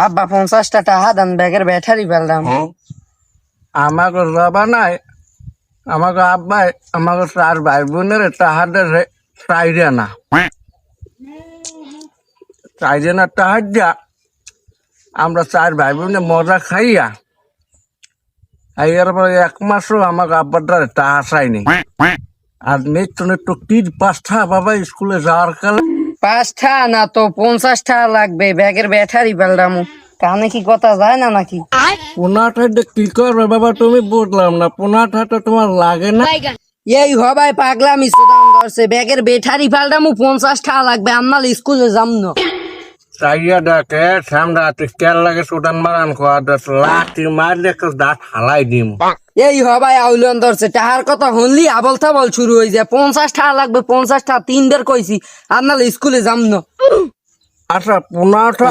আব্বা 50টা টাকা দেন, ব্যাগের ব্যাটারি ফেললাম। আমাকে বাবা নাই, আমাকে আব্বাই আমাকে 4 ভাই বোনের টাহাদের চাইরে না টাহার আমরা 4 ভাই বোনে মজা খাইয়া খাইয়ার পরে 1 মাসও আমাকে আব্বার দ্বারা টাহা চাইনি। আর নিত্য নিত্য 3-5টা বাবা স্কুলে যাওয়ার কালে 5টা না তো 50টা লাগবে, ব্যাগের ব্যাটারি ফেললাম। কানে কি কথা যায় না নাকি? 15টা কি করবে বাবা তুমি বুঝলাম না, 15টা তোমার লাগে না? এই হবাই পাগলামি সুদান ধরছে, ব্যাগের ব্যাটারি ফেললাম, 50টা লাগবে, আমার স্কুলে যাম না। চাইয়া ডাকে ঠান্ডা কেল লাগে সুটান মারান খোয়া লাঠি মারলে একটা দাঁত হালাই দিম। এই হবাই আউলন ধরছে, টাহার কথা শুনলি আবল তাবল শুরু হয়ে যায়। 50টা লাগবে, 50টা 3 বের কইছি, আপনার স্কুলে যাম না। আচ্ছা 15টা